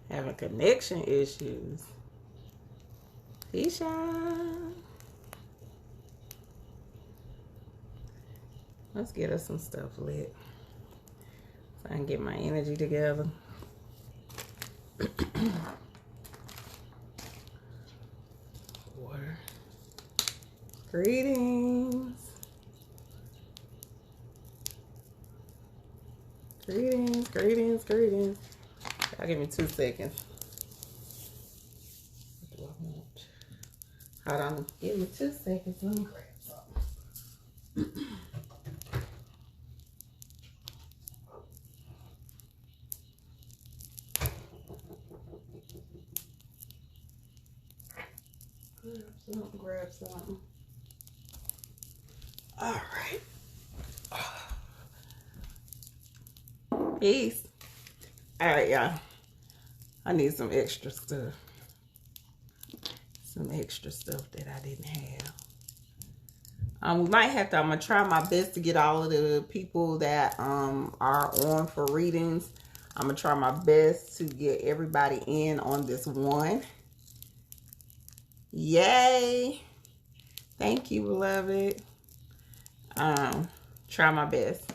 Having connection issues. Keisha. Let's get us some stuff lit so I can get my energy together. Water. Greetings. Greetings, greetings, greetings. Y'all give me 2 seconds. What do I want? Hold on. Give me 2 seconds. Let me grab something. Grab something. All right. Peace. All right, y'all. I need some extra stuff. Some extra stuff that I didn't have. We might have to, I'm going to try my best to get all of the people that are on for readings. I'm going to try my best to get everybody in on this one. Yay. Thank you, beloved. Try my best.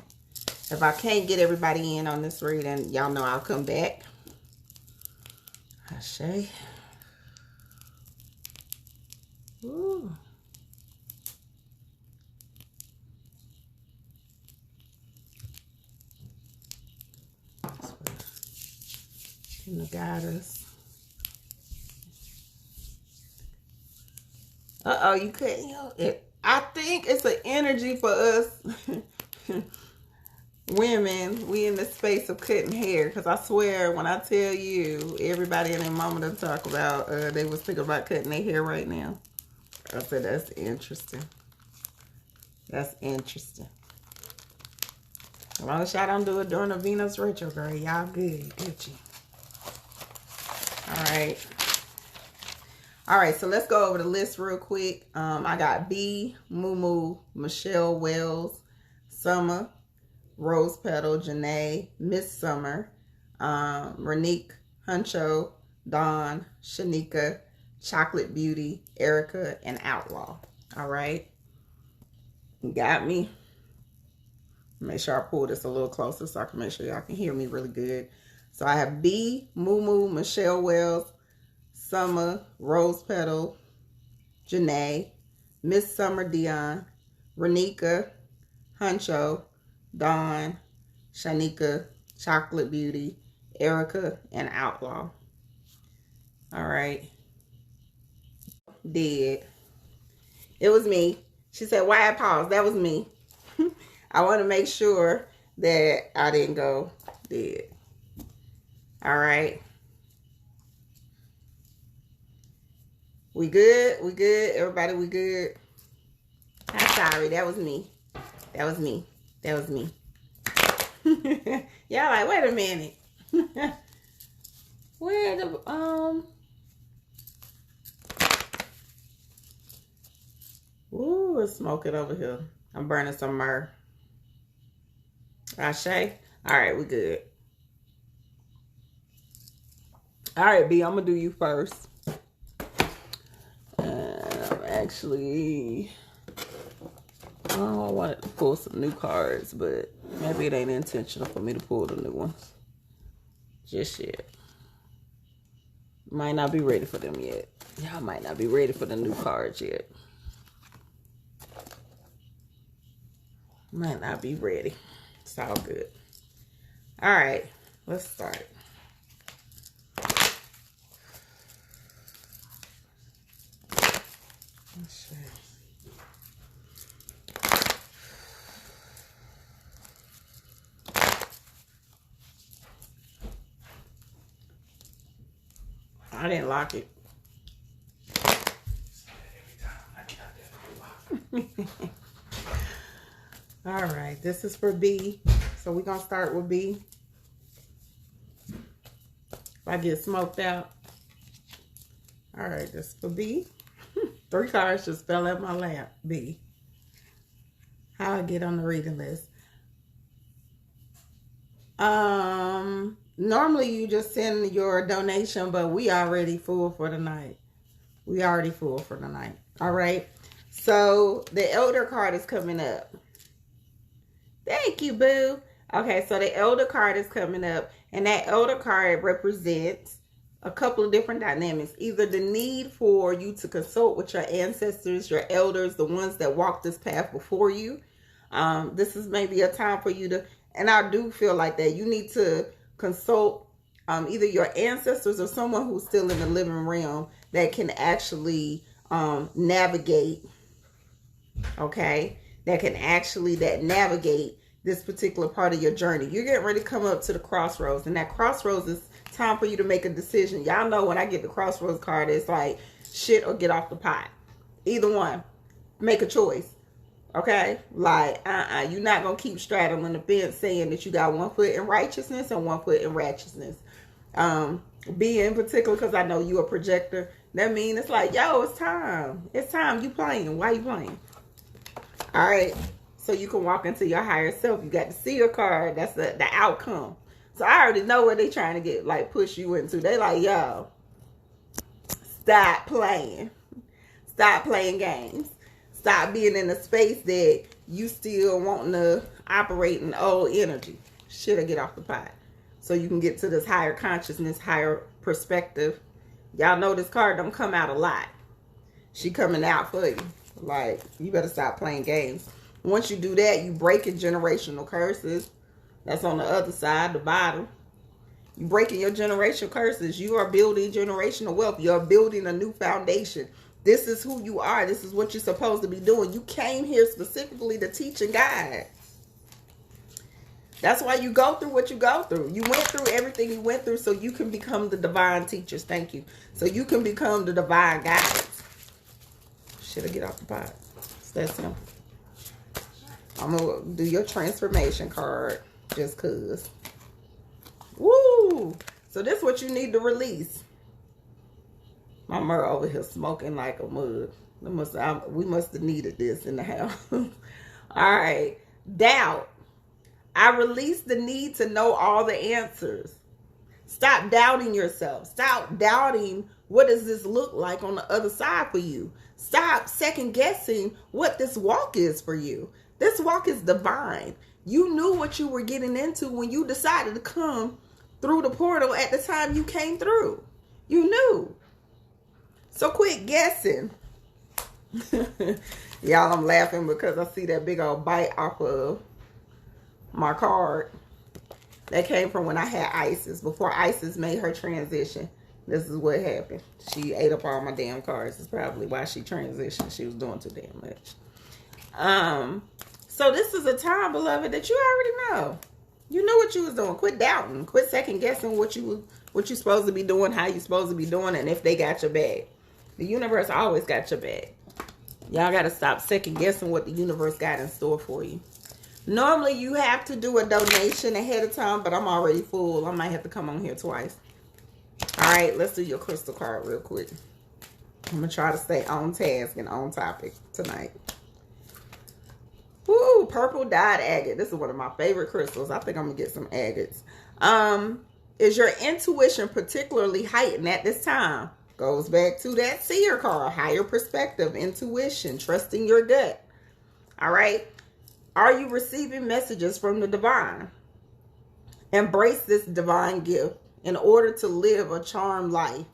If I can't get everybody in on this reading, y'all know I'll come back. Ashe. Ooh. Can the guide us? Uh-oh, you couldn't help it. I think it's an energy for us women. We in the space of cutting hair. Because I swear, when I tell you, everybody in a moment to talk about, they was thinking about cutting their hair right now. I said, that's interesting. That's interesting. As long as y'all don't do it during the Venus retrograde, y'all good. Gucci. All right. All right, so let's go over the list real quick. I got B, Mumu, Michelle Wells, Summer, Rose Petal, Janae, Miss Summer, Renique, Huncho, Dawn, Shanika, Chocolate Beauty, Erica, and Outlaw. All right. You got me. Make sure I pull this a little closer so I can make sure y'all can hear me really good. So I have B, Mumu, Michelle Wells, Summer, Rose Petal, Janae, Miss Summer Dion, Renika, Huncho, Dawn, Shanika, Chocolate Beauty, Erica, and Outlaw. All right. Dead. It was me. She said, why I paused? That was me. I want to make sure that I didn't go dead. All right. We good? We good? Everybody, we good? I'm sorry. That was me. That was me. That was me. Y'all like, wait a minute. Where the, ooh, it's smoking over here. I'm burning some myrrh. Ashe? All right, we good. All right, B, I'm going to do you first. Actually, I wanted to pull some new cards, but maybe it ain't intentional for me to pull the new ones just yet. Might not be ready for them yet. Y'all might not be ready for the new cards yet. Might not be ready. It's all good. All right, let's start. Let's see. I didn't lock it. All right, this is for B. So we're going to start with B. If I get smoked out. All right, this is for B. 3 cards just fell out my lap. B. How I get on the reading list. Normally you just send your donation, but we already full for the night. We already full for the night. All right. So the elder card is coming up. Thank you, boo. Okay, so the elder card is coming up, and that elder card represents a couple of different dynamics. Either the need for you to consult with your ancestors, your elders, the ones that walked this path before you. This is maybe a time for you to, and I do feel like that you need to consult either your ancestors or someone who's still in the living realm that can actually navigate, okay? That can actually navigate this particular part of your journey. You're getting ready to come up to the crossroads, and that crossroads is time for you to make a decision. Y'all know when I get the crossroads card, it's like shit or get off the pot. Either one. Make a choice. Okay? Like, you're not going to keep straddling the fence saying that you got one foot in righteousness and one foot in righteousness. Be in particular, because I know you a projector. That means it's like, yo, it's time. It's time. You playing. Why you playing? All right. So you can walk into your higher self. You got the seer card. That's the outcome. So I already know what they trying to get, like, push you into. They like, yo, stop playing. Stop playing games. Stop being in a space that you still wanting to operate in old energy. Shit, or get off the pot. So you can get to this higher consciousness, higher perspective. Y'all know this card don't come out a lot. She coming out for you. Like, you better stop playing games. Once you do that, you breaking generational curses. That's on the other side, the bottom. You breaking your generational curses. You are building generational wealth. You're building a new foundation. This is who you are. This is what you're supposed to be doing. You came here specifically to teach and guide. That's why you go through what you go through. You went through everything you went through so you can become the divine teachers. Thank you. So you can become the divine guides. Should I get off the pot? It's that simple. I'm going to do your transformation card just because. Woo! So this is what you need to release. My mother over here smoking like a mug. We must have needed this in the house. All right. Doubt. I release the need to know all the answers. Stop doubting yourself. Stop doubting what does this look like on the other side for you. Stop second guessing what this walk is for you. This walk is divine. You knew what you were getting into when you decided to come through the portal at the time you came through. You knew. So quit guessing. Y'all, I'm laughing because I see that big old bite off of my card. That came from when I had Isis. Before Isis made her transition. This is what happened. She ate up all my damn cards. That's probably why she transitioned. She was doing too damn much. So this is a time, beloved, that you already know. You knew what you was doing. Quit doubting. Quit second guessing what you supposed to be doing, how you supposed to be doing, and if they got your back. The universe always got your back. Y'all got to stop second guessing what the universe got in store for you. Normally, you have to do a donation ahead of time, but I'm already full. I might have to come on here twice. All right, let's do your crystal card real quick. I'm going to try to stay on task and on topic tonight. Woo, purple dyed agate. This is one of my favorite crystals. I think I'm going to get some agates. Is your intuition particularly heightened at this time? Goes back to that seer card. Higher perspective, intuition, trusting your gut. All right. Are you receiving messages from the divine? Embrace this divine gift in order to live a charmed life.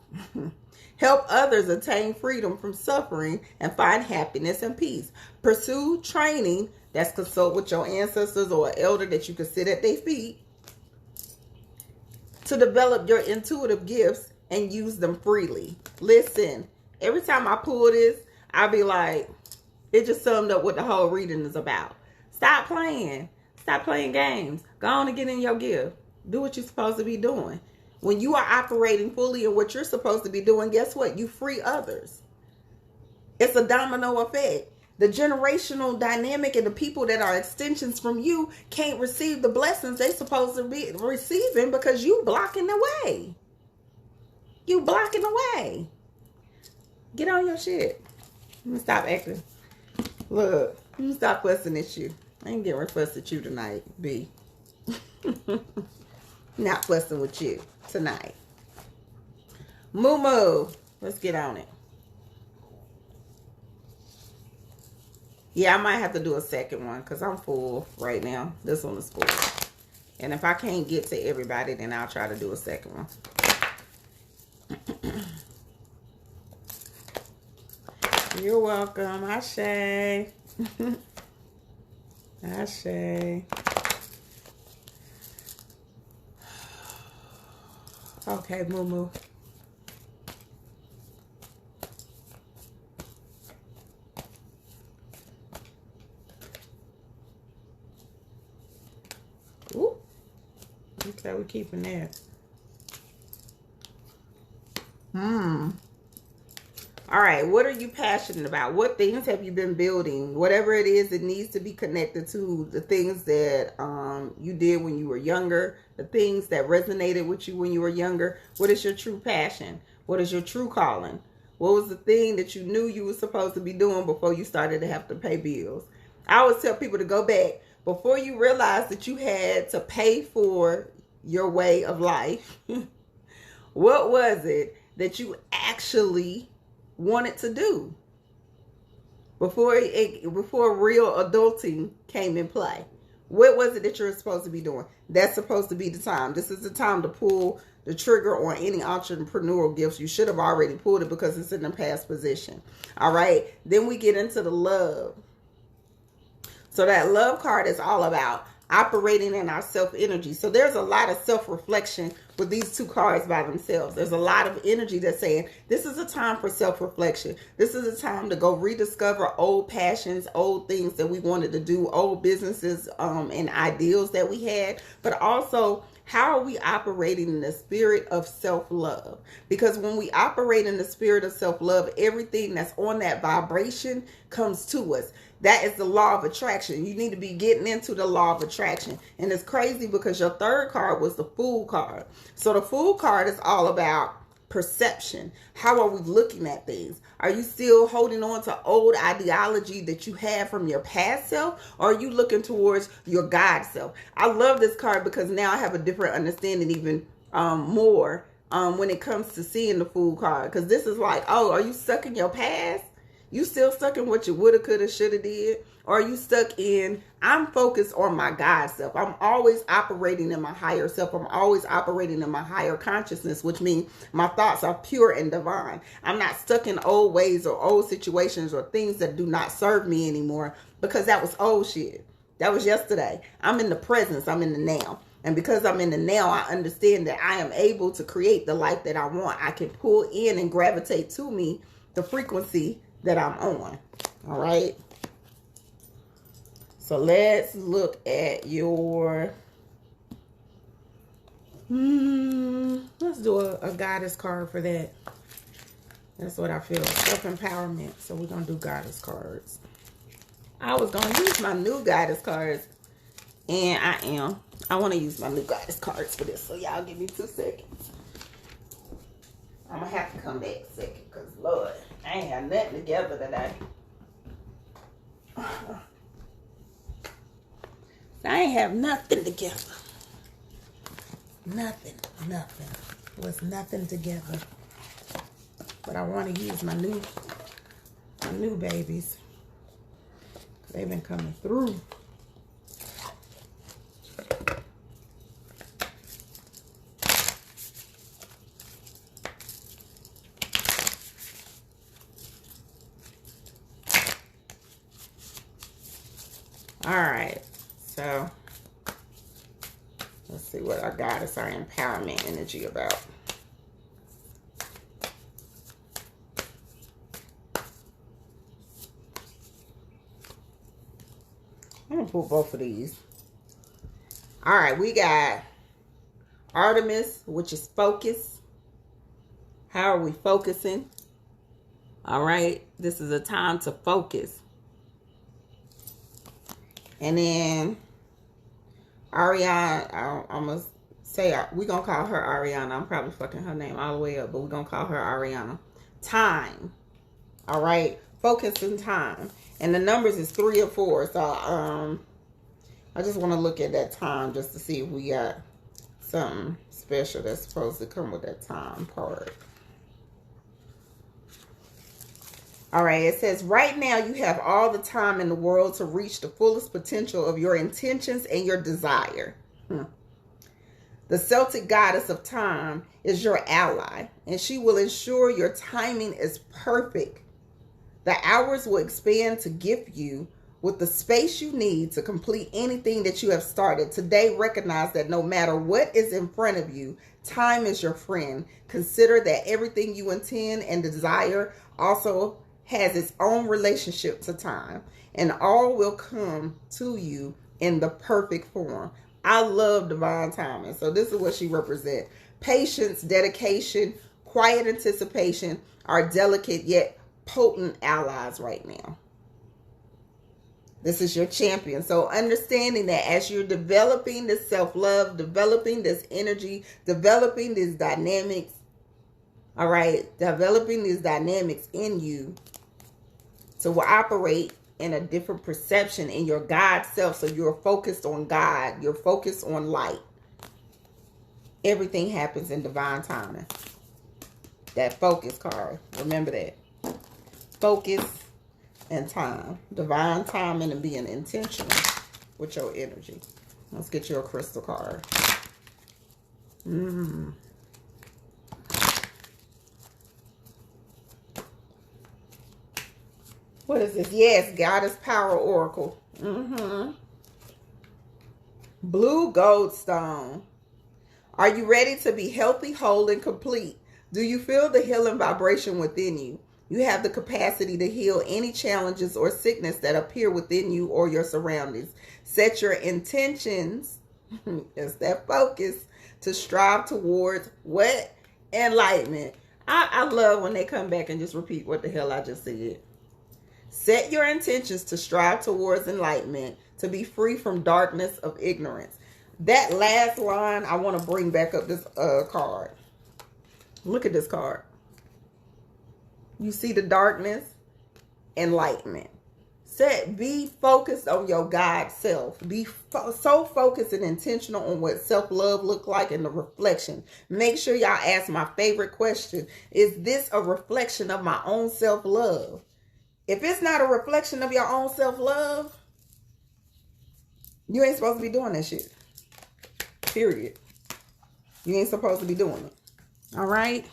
Help others attain freedom from suffering and find happiness and peace. Pursue training. That's consult with your ancestors or an elder that you can sit at their feet to develop your intuitive gifts and use them freely. Listen, every time I pull this, I'll be like, it just summed up what the whole reading is about. Stop playing. Stop playing games. Go on and get in your gift. Do what you're supposed to be doing. When you are operating fully in what you're supposed to be doing, guess what? You free others. It's a domino effect. The generational dynamic and the people that are extensions from you can't receive the blessings they're supposed to be receiving because you blocking the way. You blocking the way. Get on your shit. Let me stop acting. Look, let me stop fussing at you. I ain't getting fussed at you tonight, B. Not fussing with you tonight. Moo Moo. Let's get on it. Yeah, I might have to do a second one because I'm full right now. This one is full. And if I can't get to everybody, then I'll try to do a second one. You're welcome. Ashe. Ashe. Okay, Moo Moo. Ooh. Okay, we're keeping that. All right, what are you passionate about? What things have you been building? Whatever it is, it needs to be connected to the things that you did when you were younger, the things that resonated with you when you were younger. What is your true passion? What is your true calling? What was the thing that you knew you were supposed to be doing before you started to have to pay bills? I always tell people to go back. Before you realized that you had to pay for your way of life, what was it that you actually wanted to do before real adulting came in play? What was it that you're supposed to be doing? That's supposed to be the time. This is the time to pull the trigger on any entrepreneurial gifts. You should have already pulled it because it's in the past position. All right. Then we get into the love. So that love card is all about operating in our self-energy. So there's a lot of self-reflection with these two cards by themselves. There's a lot of energy that's saying this is a time for self-reflection. This is a time to go rediscover old passions, old things that we wanted to do, old businesses and ideals that we had, but also how are we operating in the spirit of self-love? Because when we operate in the spirit of self-love, everything that's on that vibration comes to us. That is the law of attraction. You need to be getting into the law of attraction. And it's crazy because your third card was the Fool card. So the Fool card is all about perception. How are we looking at things? Are you still holding on to old ideology that you had from your past self? Or are you looking towards your God self? I love this card because now I have a different understanding even more when it comes to seeing the Fool card. Because this is like, oh, are you stuck in your past? You still stuck in what you woulda, coulda, shoulda did? Or are you stuck in, I'm focused on my God self. I'm always operating in my higher self. I'm always operating in my higher consciousness, which means my thoughts are pure and divine. I'm not stuck in old ways or old situations or things that do not serve me anymore because that was old shit. That was yesterday. I'm in the presence. I'm in the now. And because I'm in the now, I understand that I am able to create the life that I want. I can pull in and gravitate to me the frequency that I'm on. All right. So let's look at your, let's do a goddess card for that. That's what I feel. Self-empowerment. So we're going to do goddess cards. I was going to use my new goddess cards. And I am. I want to use my new goddess cards for this. So y'all give me 2 seconds. I'm going to have to come back a second. Because Lord, I ain't have nothing together today. I ain't have nothing together. Nothing. Was nothing together. But I want to use my new babies. They've been coming through. All right, so let's see what our goddess, our empowerment energy about. I'm gonna pull both of these. All right, we got Artemis, which is focus. How are we focusing? All right, this is a time to focus. And then Ariana, I'm going to say, we're going to call her Ariana. I'm probably fucking her name all the way up, but we're going to call her Ariana. Time. All right. Focus and time. And the numbers is 3 or 4. So I just want to look at that time just to see if we got something special that's supposed to come with that time part. All right, it says, right now you have all the time in the world to reach the fullest potential of your intentions and your desire. The Celtic goddess of time is your ally, and she will ensure your timing is perfect. The hours will expand to gift you with the space you need to complete anything that you have started. Today, recognize that no matter what is in front of you, time is your friend. Consider that everything you intend and desire also has its own relationship to time, and all will come to you in the perfect form. I love divine timing. So this is what she represents. Patience, dedication, quiet anticipation are delicate yet potent allies right now. This is your champion. So understanding that as you're developing this self-love, developing this energy, developing these dynamics, all right, developing these dynamics in you to operate in a different perception in your God self. So you're focused on God. You're focused on light. Everything happens in divine timing. That focus card. Remember that. Focus and time. Divine timing and being intentional with your energy. Let's get you a crystal card. What is this? Yes, Goddess Power Oracle. Blue gold stone. Are you ready to be healthy, whole, and complete? Do you feel the healing vibration within you? You have the capacity to heal any challenges or sickness that appear within you or your surroundings. Set your intentions, it's that focus, to strive towards what? Enlightenment. I love when they come back and just repeat what the hell I just said. Set your intentions to strive towards enlightenment, to be free from darkness of ignorance. That last line, I want to bring back up this card. Look at this card. You see the darkness? Enlightenment. Be focused on your God self. Be so focused and intentional on what self-love look like and the reflection. Make sure y'all ask my favorite question. Is this a reflection of my own self-love? If it's not a reflection of your own self-love, you ain't supposed to be doing that shit. Period. You ain't supposed to be doing it. All right?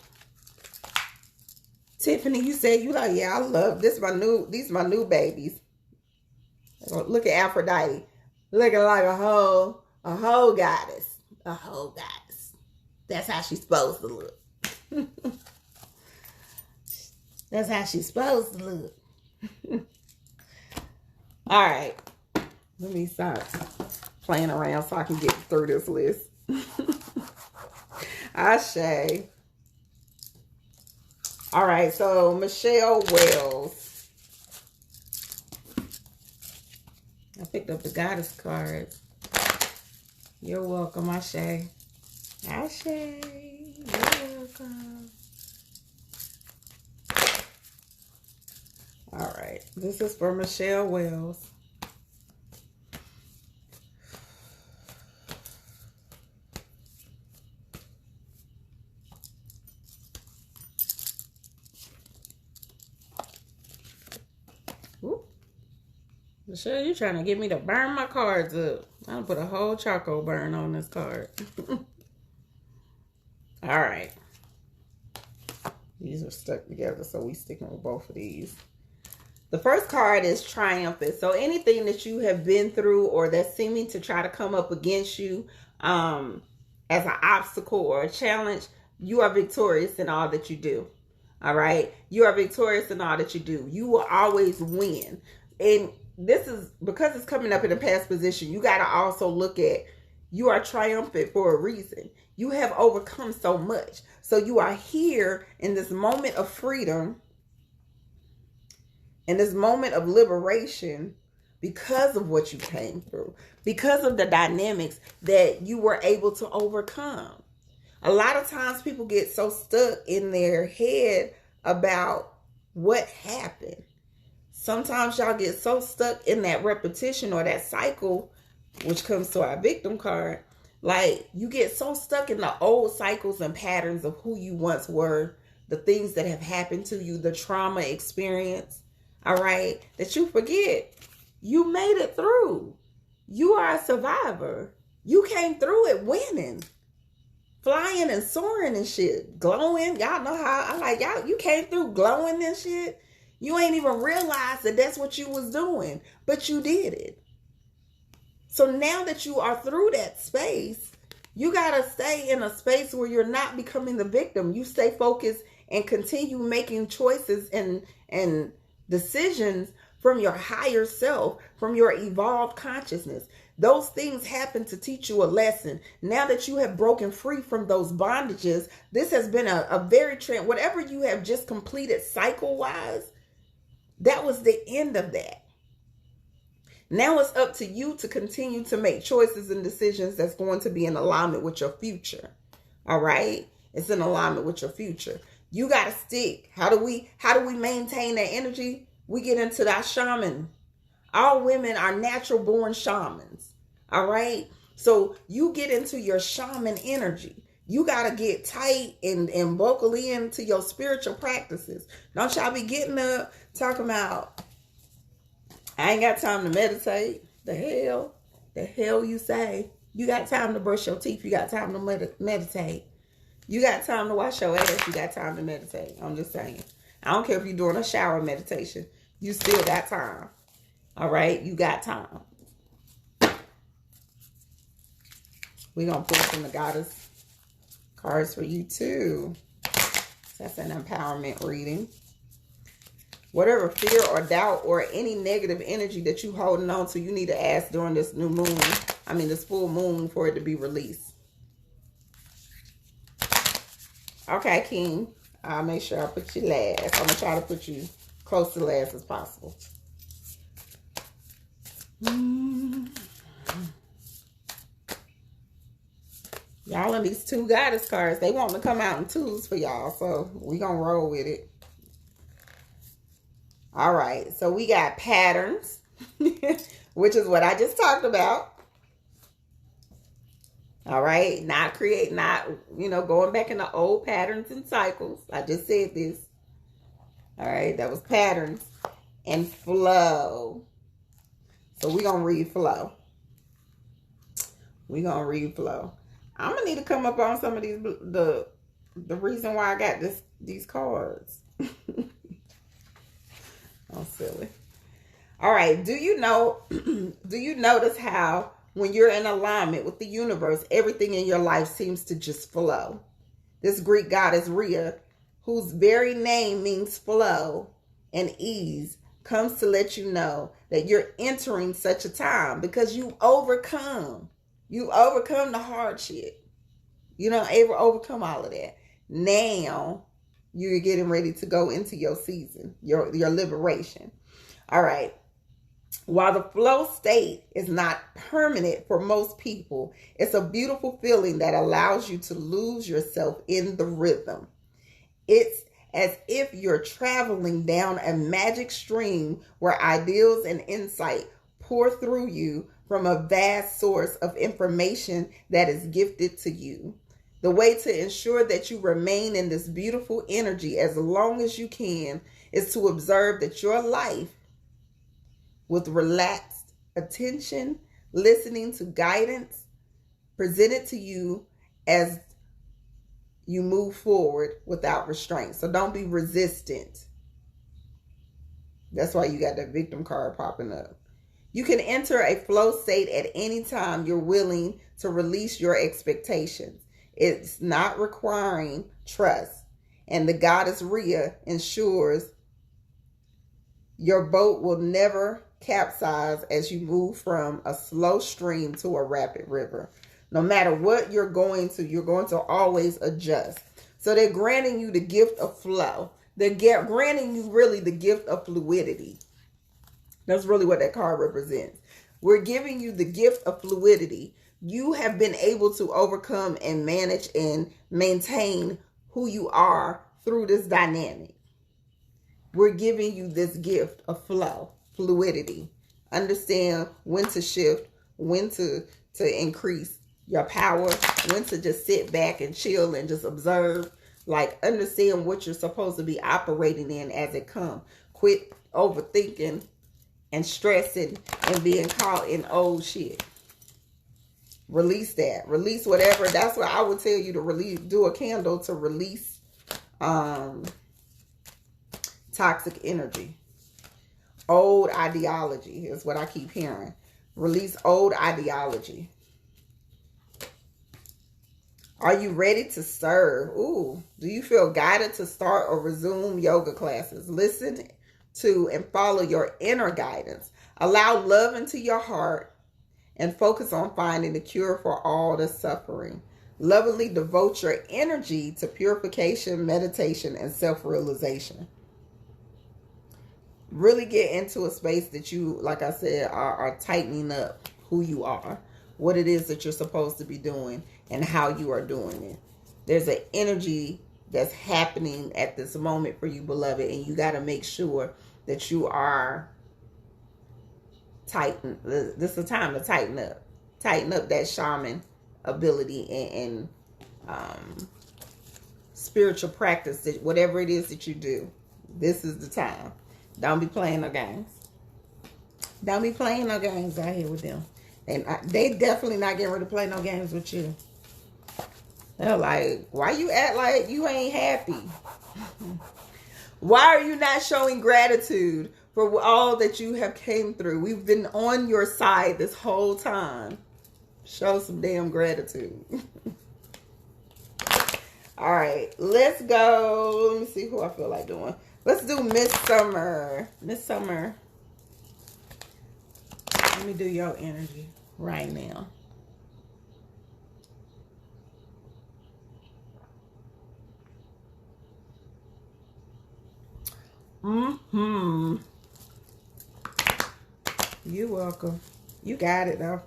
Tiffany, you said you like, yeah, I love this. These my new babies. Look at Aphrodite. Looking like a whole goddess. A whole goddess. That's how she's supposed to look. That's how she's supposed to look. All right, let me stop playing around so I can get through this list. Ashe. All right, so Michelle Wells. I picked up the goddess cards. You're welcome, Ashe. Ashe, you're welcome. All right, this is for Michelle Wells. Ooh. Michelle, you trying to get me to burn my cards up. I'll put a whole charcoal burn on this card. All right. These are stuck together, so we sticking with both of these. The first card is triumphant. So anything that you have been through or that's seeming to try to come up against you as an obstacle or a challenge, you are victorious in all that you do. All right? You are victorious in all that you do. You will always win. And this is because it's coming up in a past position. You got to also look at you are triumphant for a reason. You have overcome so much. So you are here in this moment of freedom, in this moment of liberation, because of what you came through, because of the dynamics that you were able to overcome. A lot of times people get so stuck in their head about what happened. Sometimes y'all get so stuck in that repetition or that cycle, which comes to our victim card, Like, you get so stuck in the old cycles and patterns of who you once were, the things that have happened to you, the trauma experience, all right, that you forget you made it through. You are a survivor. You came through it winning, flying and soaring and shit, glowing. Y'all know how I like y'all. You came through glowing and shit. You ain't even realized that that's what you was doing, but you did it. So now that you are through that space, you got to stay in a space where you're not becoming the victim. You stay focused and continue making choices and decisions from your higher self, from your evolved consciousness. Those things happen to teach you a lesson. Now that you have broken free from those bondages, this has been a very trend. Whatever you have just completed cycle-wise, that was the end of that. Now it's up to you to continue to make choices and decisions that's going to be in alignment with your future. All right? It's in alignment with your future. You got to stick. How do we maintain that energy? We get into that shaman. All women are natural born shamans. All right? So you get into your shaman energy. You got to get tight and vocal into your spiritual practices. Don't y'all be getting up talking about, I ain't got time to meditate. The hell you say? You got time to brush your teeth. You got time to meditate. You got time to wash your ass. You got time to meditate. I'm just saying. I don't care if you're doing a shower meditation. You still got time. All right? You got time. We're going to pull from the goddess cards for you too. That's an empowerment reading. Whatever fear or doubt or any negative energy that you holding on to, you need to ask during this new moon. This full moon for it to be released. Okay, King. I'll make sure I put you last. I'm going to try to put you close to last as possible. Y'all and these two goddess cards, they want to come out in twos for y'all. So we going to roll with it. All right, so we got patterns, which is what I just talked about. All right, not going back into old patterns and cycles. I just said this. All right, that was patterns and flow. So we're going to read flow. We're going to read flow. I'm going to need to come up on some of these, the reason why I got these cards. Oh, silly. All right. Do you notice how when you're in alignment with the universe, everything in your life seems to just flow? This Greek goddess Rhea, whose very name means flow and ease, comes to let you know that you're entering such a time because you overcome the hardship. You don't ever overcome all of that. Now you're getting ready to go into your season, your liberation. All right. While the flow state is not permanent for most people, it's a beautiful feeling that allows you to lose yourself in the rhythm. It's as if you're traveling down a magic stream where ideals and insight pour through you from a vast source of information that is gifted to you. The way to ensure that you remain in this beautiful energy as long as you can is to observe that your life, with relaxed attention, listening to guidance presented to you as you move forward without restraint. So don't be resistant. That's why you got that victim card popping up. You can enter a flow state at any time you're willing to release your expectations. It's not requiring trust. And the goddess Rhea ensures your boat will never capsize as you move from a slow stream to a rapid river. No matter what you're going to always adjust. So they're granting you the gift of flow. They're granting you really the gift of fluidity. That's really what that card represents. We're giving you the gift of fluidity. You have been able to overcome and manage and maintain who you are through this dynamic. We're giving you this gift of flow, fluidity. Understand when to shift, when to increase, your power, when to just sit back and chill and just observe. Like, understand what you're supposed to be operating in as it comes. Quit overthinking and stressing and being caught in old shit. Release that. Release whatever. That's what I would tell you to release. Do a candle to release toxic energy. Old ideology is what I keep hearing. Release old ideology. Are you ready to serve? Ooh, do you feel guided to start or resume yoga classes? Listen to and follow your inner guidance. Allow love into your heart and focus on finding the cure for all the suffering. Lovingly devote your energy to purification, meditation, and self-realization. Really get into a space that you, like I said, are tightening up who you are, what it is that you're supposed to be doing, and how you are doing it. There's an energy that's happening at this moment for you, beloved, and you got to make sure that you are tighten. This is a time to tighten up. Tighten up that shaman ability and spiritual practice, whatever it is that you do. This is the time. Don't be playing no games. Don't be playing no games out here with them. And they definitely not getting ready to play no games with you. They're like, why you act like you ain't happy? Why are you not showing gratitude for all that you have came through? We've been on your side this whole time. Show some damn gratitude. All right, let's go. Let me see who I feel like doing. Let's do Miss Summer. Miss Summer. Let me do your energy right now. You're welcome. You got it though.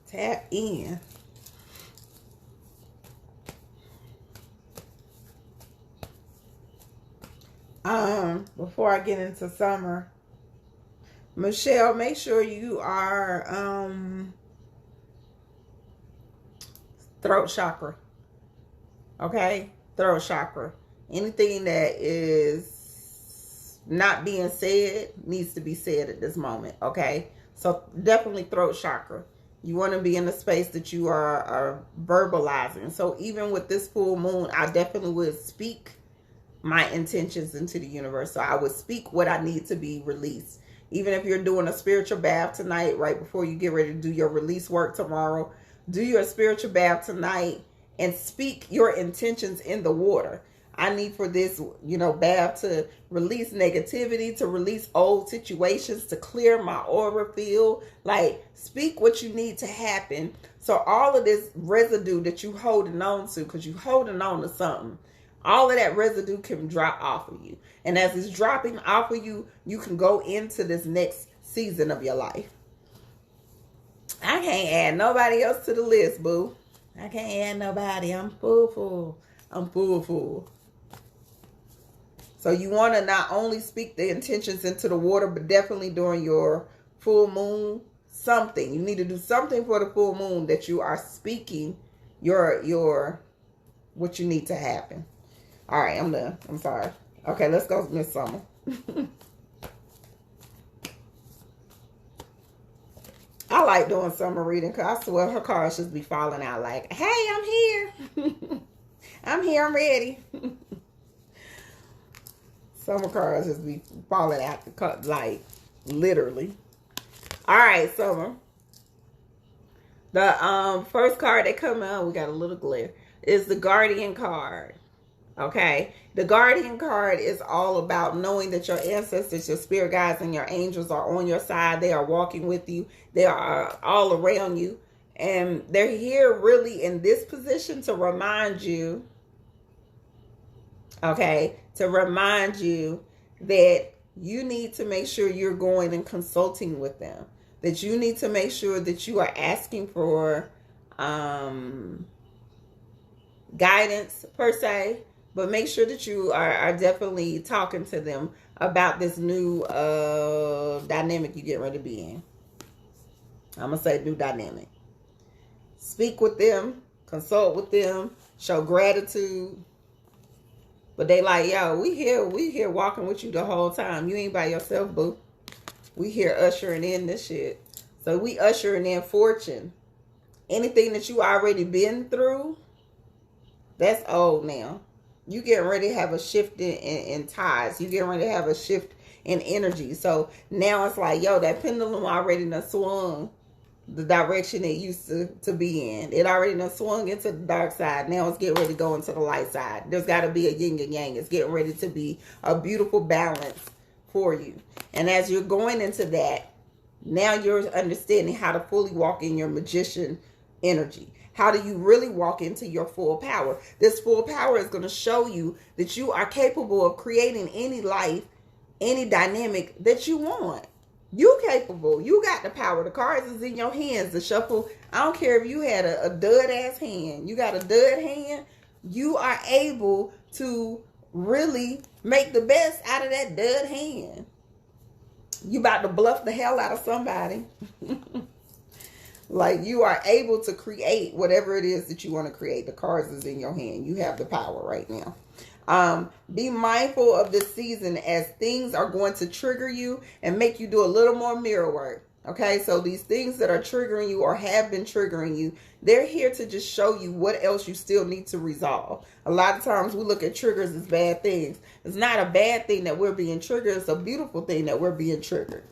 Tap in. Before I get into Summer, Michelle, make sure you are throat chakra. Okay? Throat chakra. Anything that is not being said needs to be said at this moment. Okay? So definitely throat chakra. You want to be in a space that you are verbalizing. So even with this full moon, I definitely would speak my intentions into the universe. So I would speak what I need to be released. Even if you're doing a spiritual bath tonight, right before you get ready to do your release work tomorrow, do your spiritual bath tonight and speak your intentions in the water. I need for this, bath to release negativity, to release old situations, to clear my aura field. Like, speak what you need to happen. So all of this residue that you holding on to, because you holding on to something, all of that residue can drop off of you. And as it's dropping off of you, you can go into this next season of your life. I can't add nobody else to the list, boo. I can't add nobody. I'm full. I'm full. So you want to not only speak the intentions into the water, but definitely during your full moon, something. You need to do something for the full moon that you are speaking your what you need to happen. All right, I'm done. I'm sorry. Okay, let's go, Miss Summer. I like doing summer reading because I swear her cards just be falling out like, hey, I'm here. I'm here. I'm ready. Summer cards just be falling out the cut, like, literally. All right, Summer. The first card that come out, we got a little glare, is the Guardian card. Okay, the Guardian card is all about knowing that your ancestors, your spirit guides, and your angels are on your side. They are walking with you. They are all around you. And they're here really in this position to remind you, okay, to remind you that you need to make sure you're going and consulting with them. That you need to make sure that you are asking for guidance, per se. But make sure that you are definitely talking to them about this new dynamic you get ready to be in. I'm going to say new dynamic. Speak with them, consult with them, show gratitude. But they like, yo, we here walking with you the whole time. You ain't by yourself, boo. We here ushering in this shit. So we ushering in fortune. Anything that you already been through, that's old now. You getting ready to have a shift in tides. You getting ready to have a shift in energy. So now it's like, yo, that pendulum already done swung the direction it used to be in. It already done swung into the dark side. Now it's getting ready to go into the light side. There's got to be a yin and yang. It's getting ready to be a beautiful balance for you. And as you're going into that, now you're understanding how to fully walk in your magician energy. How do you really walk into your full power? This full power is going to show you that you are capable of creating any life, any dynamic that you want. You capable. You got the power. The cards is in your hands. The shuffle. I don't care if you had a dud ass hand. You got a dud hand. You are able to really make the best out of that dud hand. You about to bluff the hell out of somebody. Like, you are able to create whatever it is that you want to create. The cards is in your hand. You have the power right now. Be mindful of this season as things are going to trigger you and make you do a little more mirror work. Okay, so these things that are triggering you or have been triggering you, they're here to just show you what else you still need to resolve. A lot of times we look at triggers as bad things. It's not a bad thing that we're being triggered. It's a beautiful thing that we're being triggered.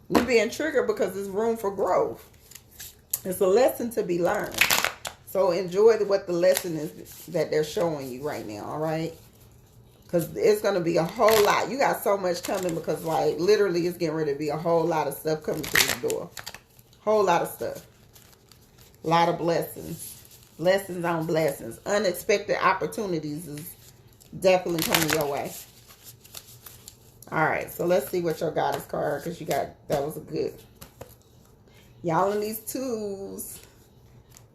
We're being triggered because there's room for growth. It's a lesson to be learned. So enjoy what the lesson is that they're showing you right now, all right? Because it's going to be a whole lot. You got so much coming because, like, literally it's getting ready to be a whole lot of stuff coming through the door. Whole lot of stuff. A lot of blessings. Blessings on blessings. Unexpected opportunities is definitely coming your way. All right, so let's see what your goddess card, because you got, that was a good. Y'all in these twos.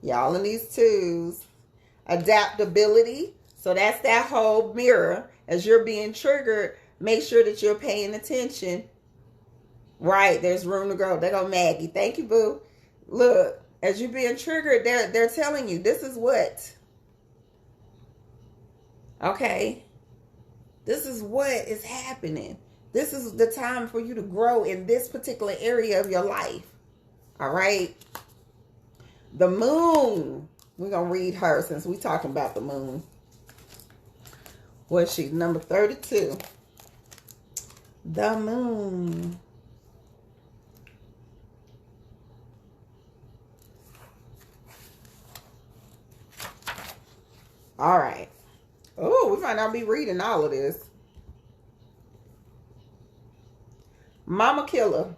Y'all in these twos. Adaptability. So that's that whole mirror. As you're being triggered, make sure that you're paying attention. Right, there's room to grow. There go Maggie. Thank you, boo. Look, as you're being triggered, they're telling you this is what. Okay. This is what is happening. This is the time for you to grow in this particular area of your life. All right. The moon. We're going to read her since we're talking about the moon. What's she? Number 32. The moon. All right. Oh, we might not be reading all of this. Mama Killer.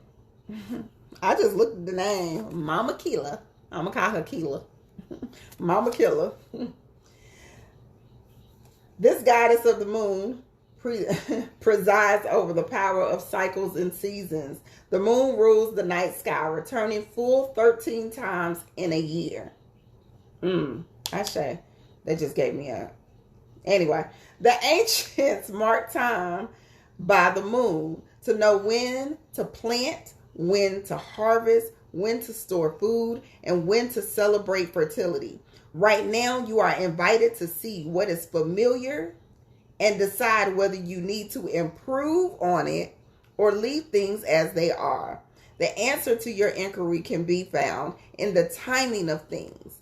I just looked at the name. Mama Killer. I'm going to call her Killer. Mama Killer. This goddess of the moon presides over the power of cycles and seasons. The moon rules the night sky, returning full 13 times in a year. I say. They just gave me a... Anyway, the ancients marked time by the moon to know when to plant, when to harvest, when to store food, and when to celebrate fertility. Right now, you are invited to see what is familiar and decide whether you need to improve on it or leave things as they are. The answer to your inquiry can be found in the timing of things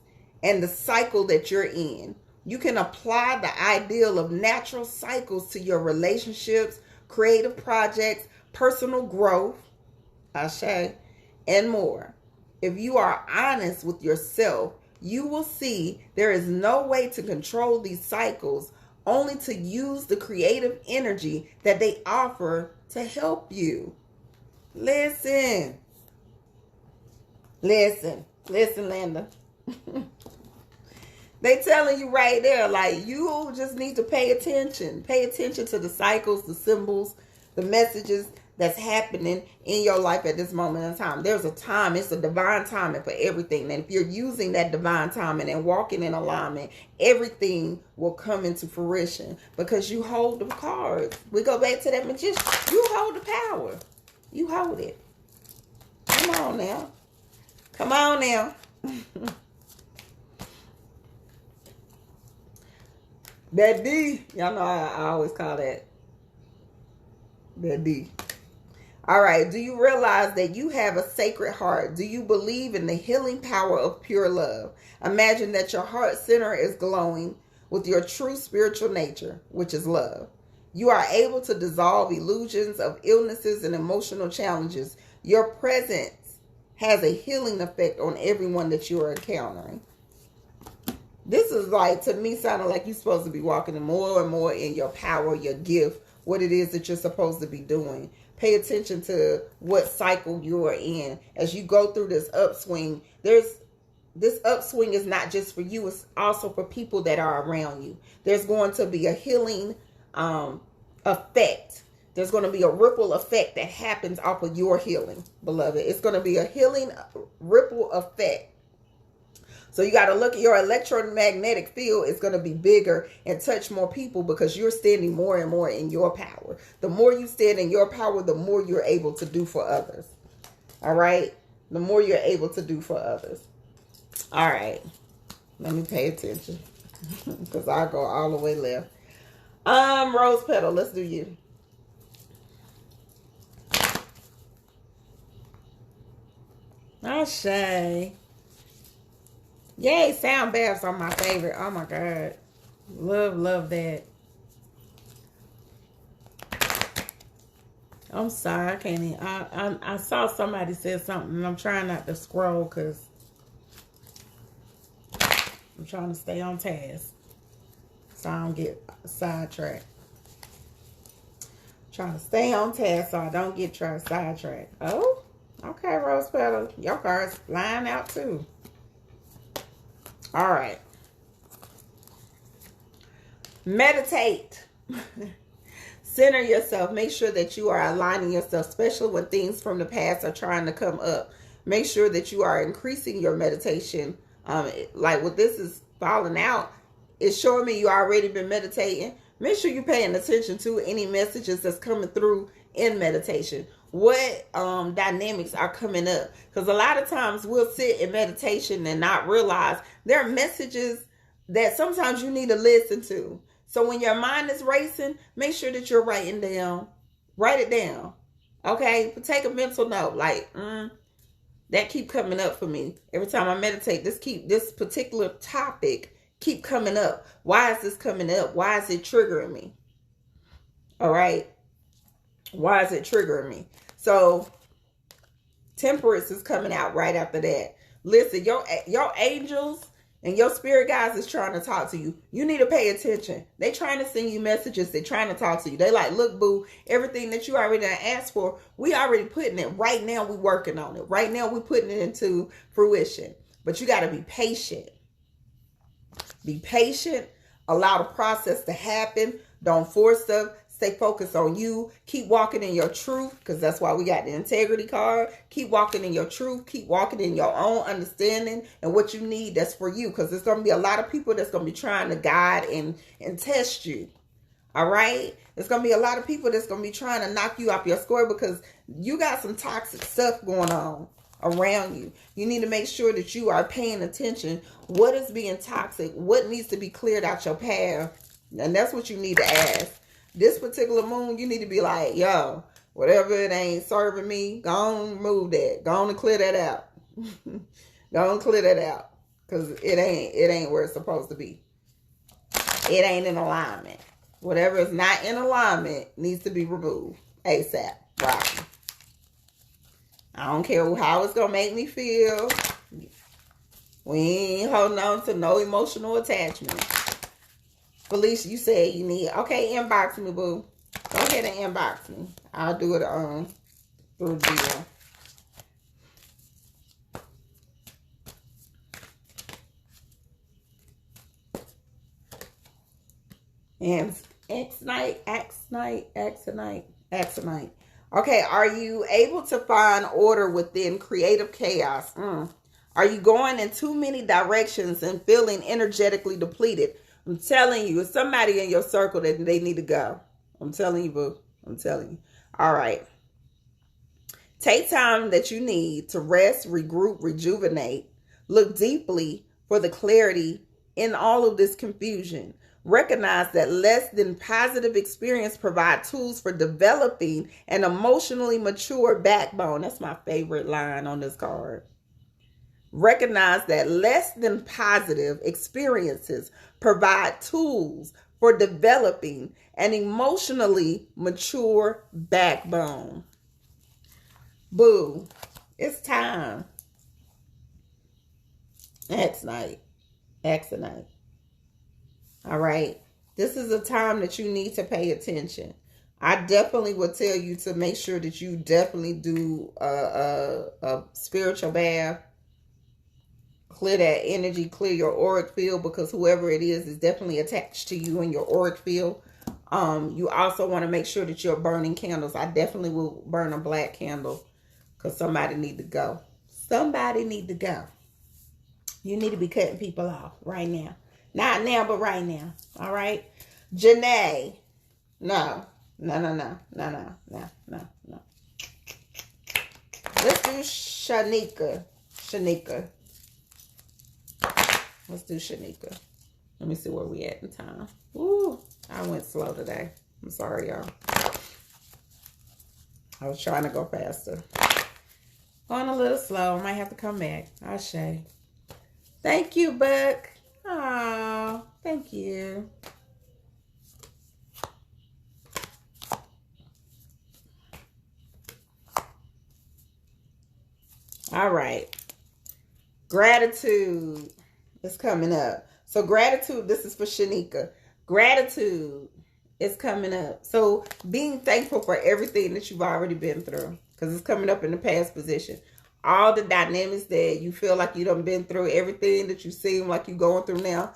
and the cycle that you're in. You can apply the ideal of natural cycles to your relationships, creative projects, personal growth, and more. If you are honest with yourself, you will see there is no way to control these cycles, only to use the creative energy that they offer to help you. Listen, Linda. They telling you right there, like, you just need to pay attention. Pay attention to the cycles, the symbols, the messages that's happening in your life at this moment in time. There's a time. It's a divine timing for everything. And if you're using that divine timing and walking in alignment, everything will come into fruition because you hold the cards. We go back to that magician. You hold the power. You hold it. Come on now. Come on now. That D. Y'all know I always call that D. All right. Do you realize that you have a sacred heart? Do you believe in the healing power of pure love? Imagine that your heart center is glowing with your true spiritual nature, which is love. You are able to dissolve illusions of illnesses and emotional challenges. Your presence has a healing effect on everyone that you are encountering. This is like, to me, sounding like you're supposed to be walking more and more in your power, your gift, what it is that you're supposed to be doing. Pay attention to what cycle you are in. As you go through this upswing, this upswing is not just for you, it's also for people that are around you. There's going to be a healing effect. There's going to be a ripple effect that happens off of your healing, beloved. It's going to be a healing ripple effect. So you got to look at your electromagnetic field. It's going to be bigger and touch more people because you're standing more and more in your power. The more you stand in your power, the more you're able to do for others. All right? The more you're able to do for others. All right. Let me pay attention because I go all the way left. Rose petal, let's do you. Oh, Shay. Yay, sound baths are my favorite. Oh my God. Love that. I'm sorry, I can't even. I saw somebody said something and I'm trying not to scroll because I'm trying to stay on task so I don't get sidetracked. Trying to stay on task so I don't get sidetracked. Oh, okay, Rose Petal. Your card's flying out too. All right. Meditate. Center yourself. Make sure that you are aligning yourself, especially when things from the past are trying to come up. Make sure that you are increasing your meditation. Like what this is falling out, it's showing me you already been meditating. Make sure you're paying attention to any messages that's coming through in meditation. What dynamics are coming up? Because a lot of times we'll sit in meditation and not realize there are messages that sometimes you need to listen to. So when your mind is racing, make sure that you're writing down. Write it down. Okay? Take a mental note. Like, that keep coming up for me. Every time I meditate, this particular topic keep coming up. Why is this coming up? Why is it triggering me? All right? Why is it triggering me? So, temperance is coming out right after that. Listen, your angels and your spirit guides is trying to talk to you. You need to pay attention. They trying to send you messages. They trying to talk to you. They like, look, boo, everything that you already asked for, we already putting it. Right now, we working on it. Right now, we putting it into fruition. But you got to be patient. Be patient. Allow the process to happen. Don't force stuff. Stay focused on you. Keep walking in your truth, because that's why we got the integrity card. Keep walking in your truth. Keep walking in your own understanding and what you need that's for you, because there's going to be a lot of people that's going to be trying to guide and test you. All right? There's going to be a lot of people that's going to be trying to knock you off your square because you got some toxic stuff going on around you. You need to make sure that you are paying attention. What is being toxic? What needs to be cleared out your path? And that's what you need to ask. This particular moon, you need to be like, yo, whatever it ain't serving me, go on, move that. Go on and clear that out. Go on and clear that out. Because it ain't where it's supposed to be. It ain't in alignment. Whatever is not in alignment needs to be removed. ASAP. Right. I don't care how it's going to make me feel. We ain't holding on to no emotional attachment. Felicia, you said you need... Okay, inbox me, boo. Go ahead and inbox me. I'll do it through Gmail. And Axonite. Okay, are you able to find order within creative chaos? Are you going in too many directions and feeling energetically depleted? I'm telling you, it's somebody in your circle that they need to go. I'm telling you, boo. I'm telling you. All right. Take time that you need to rest, regroup, rejuvenate. Look deeply for the clarity in all of this confusion. Recognize that less than positive experience provide tools for developing an emotionally mature backbone. That's my favorite line on this card. Recognize that less than positive experiences provide tools for developing an emotionally mature backbone. Boo, it's time. Axonite. All right. This is a time that you need to pay attention. I definitely would tell you to make sure that you definitely do a spiritual bath. Clear that energy, clear your auric field, because whoever it is definitely attached to you in your auric field. You also want to make sure that you're burning candles. I definitely will burn a black candle because somebody need to go. Somebody need to go. You need to be cutting people off right now. Not now, but right now. All right? Janae. No. Let's do Shanika. Let's do Shanika. Let me see where we at in time. Ooh, I went slow today. I'm sorry, y'all. I was trying to go faster. Going a little slow. I might have to come back. Ashe. Thank you, Buck. Aw, thank you. All right. Gratitude is coming up. So gratitude, this is for Shanika. Gratitude is coming up. So being thankful for everything that you've already been through, because it's coming up in the past position. All the dynamics that you feel like you done been through, everything that you seem like you're going through now,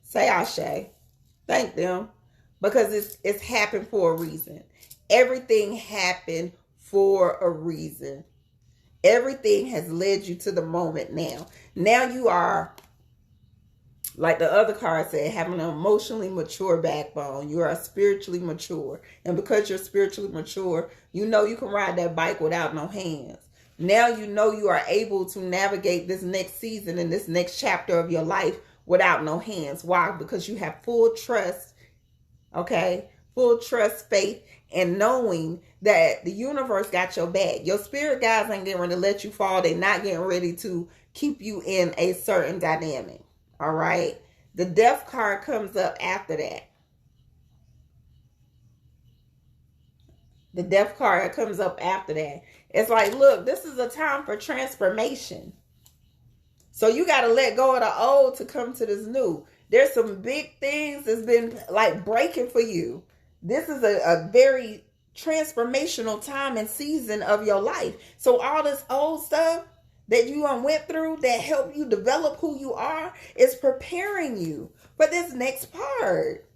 say Ashe. Thank them. Because it's happened for a reason. Everything happened for a reason. Everything has led you to the moment now. Now you are, like the other card said, having an emotionally mature backbone. You are spiritually mature. And because you're spiritually mature, you know you can ride that bike without no hands. Now you know you are able to navigate this next season and this next chapter of your life without no hands. Why? Because you have full trust, okay? Full trust, faith, and knowing that the universe got your back. Your spirit guides ain't getting ready to let you fall. They're not getting ready to keep you in a certain dynamic, all right? The death card comes up after that. The death card comes up after that. It's like, look, this is a time for transformation. So you got to let go of the old to come to this new. There's some big things that's been like breaking for you. This is a very transformational time and season of your life. So all this old stuff that you went through that helped you develop who you are is preparing you for this next part.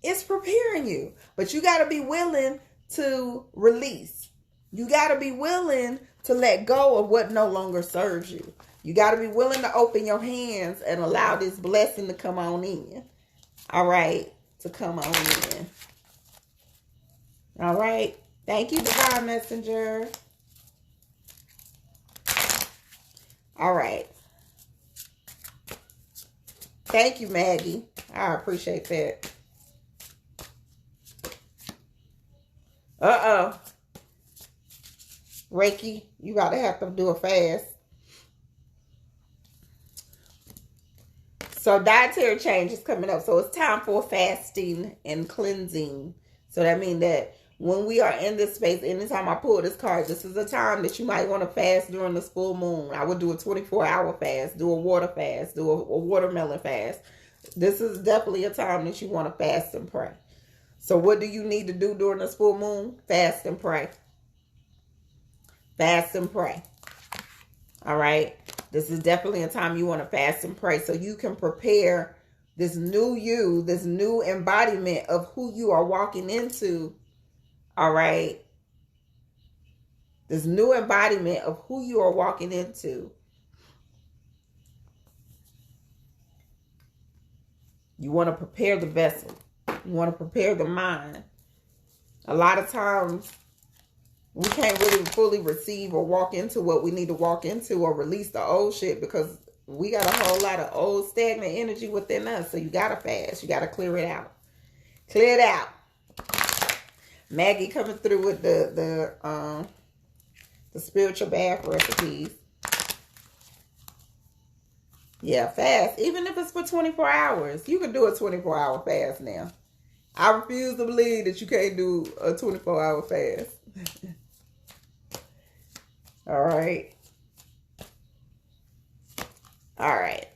It's preparing you. But you got to be willing to release. You got to be willing to let go of what no longer serves you. You got to be willing to open your hands and allow this blessing to come on in. All right. To come on in. All right. Thank you, Divine Messenger. All right. Thank you, Maggie. I appreciate that. Uh-oh. Reiki, you got to have to do a fast. So dietary change is coming up. So it's time for fasting and cleansing. So that means that when we are in this space, anytime I pull this card, this is a time that you might want to fast during this full moon. I would do a 24-hour fast, do a water fast, do a watermelon fast. This is definitely a time that you want to fast and pray. So what do you need to do during this full moon? Fast and pray. Fast and pray. All right. This is definitely a time you want to fast and pray so you can prepare this new you, this new embodiment of who you are walking into. All right. This new embodiment of who you are walking into. You want to prepare the vessel. You want to prepare the mind. A lot of times We can't really fully receive or walk into what we need to walk into or release the old shit because we got a whole lot of old stagnant energy within us. So you got to fast. You got to clear it out. Clear it out. Maggie coming through with the spiritual bath recipes. Yeah, fast. Even if it's for 24 hours. You can do a 24-hour fast now. I refuse to believe that you can't do a 24-hour fast. All right. All right.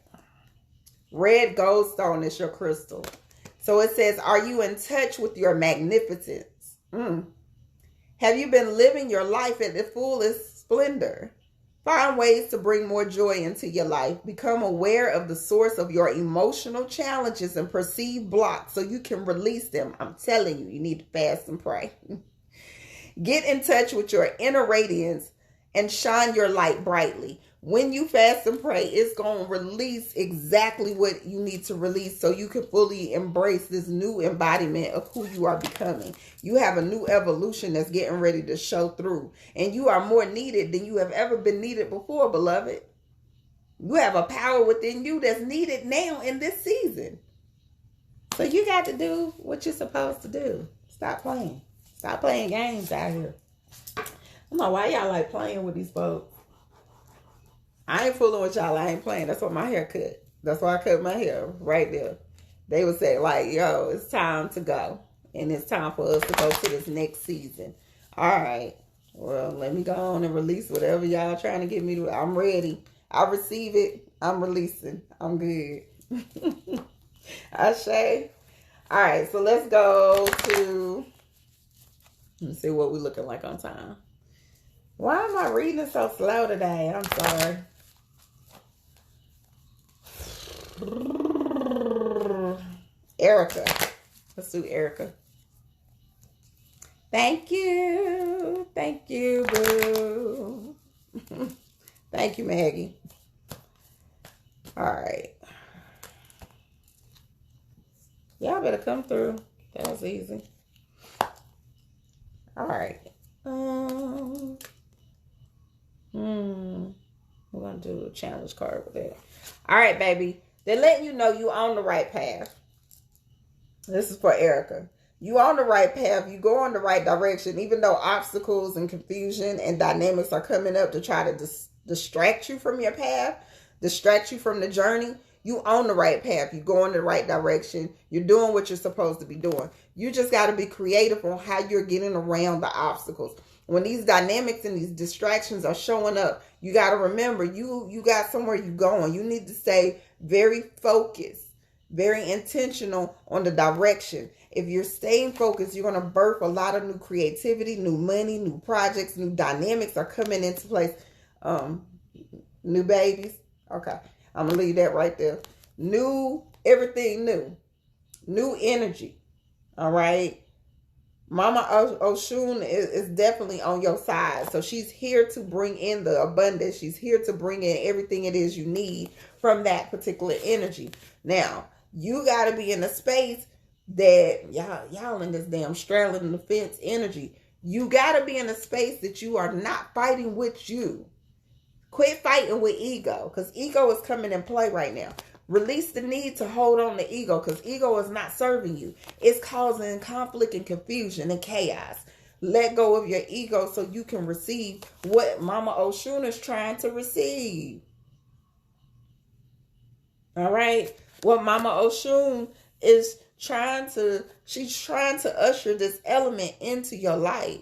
Red goldstone is your crystal. So it says, are you in touch with your magnificence? Have you been living your life at the fullest splendor? Find ways to bring more joy into your life. Become aware of the source of your emotional challenges and perceived blocks so you can release them. I'm telling you, you need to fast and pray. Get in touch with your inner radiance and shine your light brightly. When you fast and pray, it's going to release exactly what you need to release so you can fully embrace this new embodiment of who you are becoming. You have a new evolution that's getting ready to show through. And you are more needed than you have ever been needed before, beloved. You have a power within you that's needed now in this season. So you got to do what you're supposed to do. Stop playing. Stop playing games out here. I don't know why y'all like playing with these folks. I ain't fooling with y'all. I ain't playing. That's what my hair cut. That's why I cut my hair right there. They would say like, yo, it's time to go. And it's time for us to go to this next season. All right. Well, let me go on and release whatever y'all trying to get me to. I'm ready. I receive it. I'm releasing. I'm good. Ashe. All right. So let's go to, let's see what we're looking like on time. Why am I reading so slow today? I'm sorry. Erica. Let's do Erica. Thank you. Thank you, boo. Thank you, Maggie. All right. Y'all better come through. That was easy. All right. We're going to do a challenge card with that. All right, baby. They're letting you know you're on the right path. This is for Erica. You on the right path. You go in the right direction, even though obstacles and confusion and dynamics are coming up to try to distract you from your path, distract you from the journey. You on the right path. You go in the right direction. You're doing what you're supposed to be doing. You just got to be creative on how you're getting around the obstacles. When these dynamics and these distractions are showing up, you got to remember you got somewhere you're going. You need to stay very focused, very intentional on the direction. If you're staying focused, you're going to birth a lot of new creativity, new money, new projects, new dynamics are coming into place. New babies. Okay. I'm going to leave that right there. Everything new. New energy. All right. Mama Oshun is definitely on your side. So she's here to bring in the abundance. She's here to bring in everything it is you need from that particular energy. Now, you got to be in a space that y'all in this damn straddling the fence energy. You got to be in a space that you are not fighting with you. Quit fighting with ego, because ego is coming in play right now. Release the need to hold on to ego, because ego is not serving you. It's causing conflict and confusion and chaos. Let go of your ego so you can receive what Mama Oshun is trying to receive. All right? What Mama Oshun is she's trying to usher this element into your life.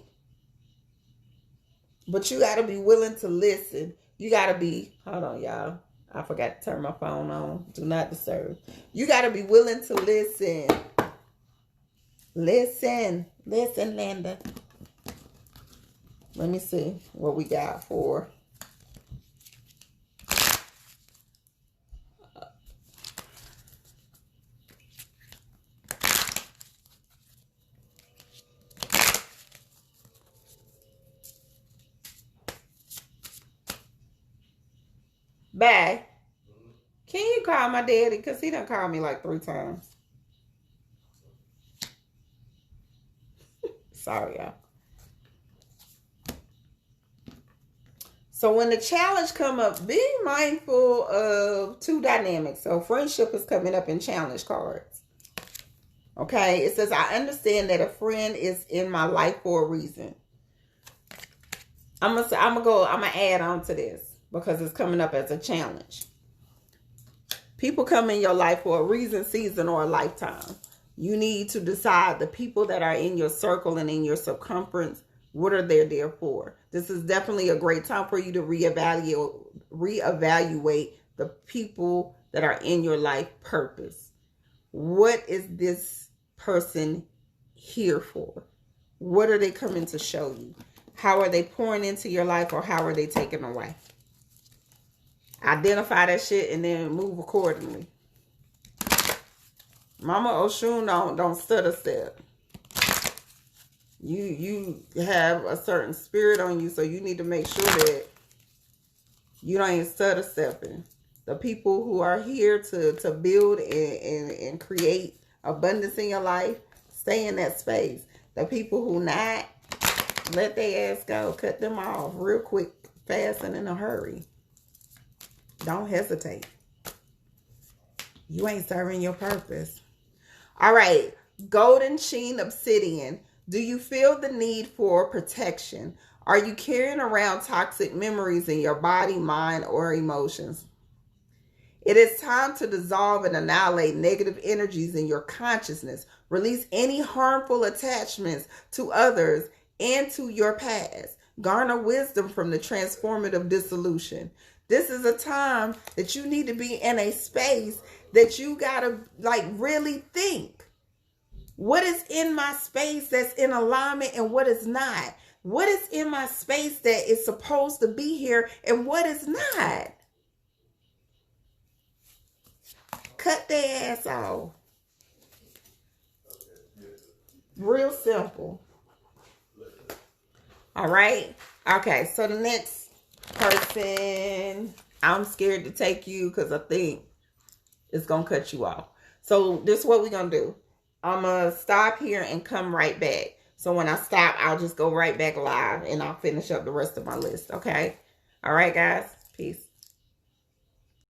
But you got to be willing to listen. You got to be, hold on, y'all. I forgot to turn my phone on. Do not disturb. You got to be willing to listen. Listen, Linda. Let me see what we got for. Bye. Can you call my daddy? Because he done called me like 3 times. Sorry, y'all. So when the challenge come up, be mindful of two dynamics. So friendship is coming up in challenge cards. Okay, it says, I understand that a friend is in my life for a reason. I'm gonna add on to this because it's coming up as a challenge. People come in your life for a reason, season, or a lifetime. You need to decide the people that are in your circle and in your circumference, what are they there for? This is definitely a great time for you to reevaluate the people that are in your life purpose. What is this person here for? What are they coming to show you? How are they pouring into your life, or how are they taking away? Identify that shit and then move accordingly. Mama Oshun don't stutter step. You have a certain spirit on you, so you need to make sure that you don't even stutter stepping. The people who are here to build and create abundance in your life, stay in that space. The people who not, let their ass go. Cut them off real quick, fast, and in a hurry. Don't hesitate. You ain't serving your purpose. All right. Golden Sheen Obsidian. Do you feel the need for protection? Are you carrying around toxic memories in your body, mind, or emotions? It is time to dissolve and annihilate negative energies in your consciousness. Release any harmful attachments to others and to your past. Garner wisdom from the transformative dissolution. This is a time that you need to be in a space that you gotta really think. What is in my space that's in alignment and what is not? What is in my space that is supposed to be here and what is not? Cut their ass off. Real simple. All right. Okay, so the next person, I'm scared to take you because I think it's going to cut you off. So this is what we're going to do. I'm going to stop here and come right back. So when I stop, I'll just go right back live and I'll finish up the rest of my list. Okay. All right, guys. Peace.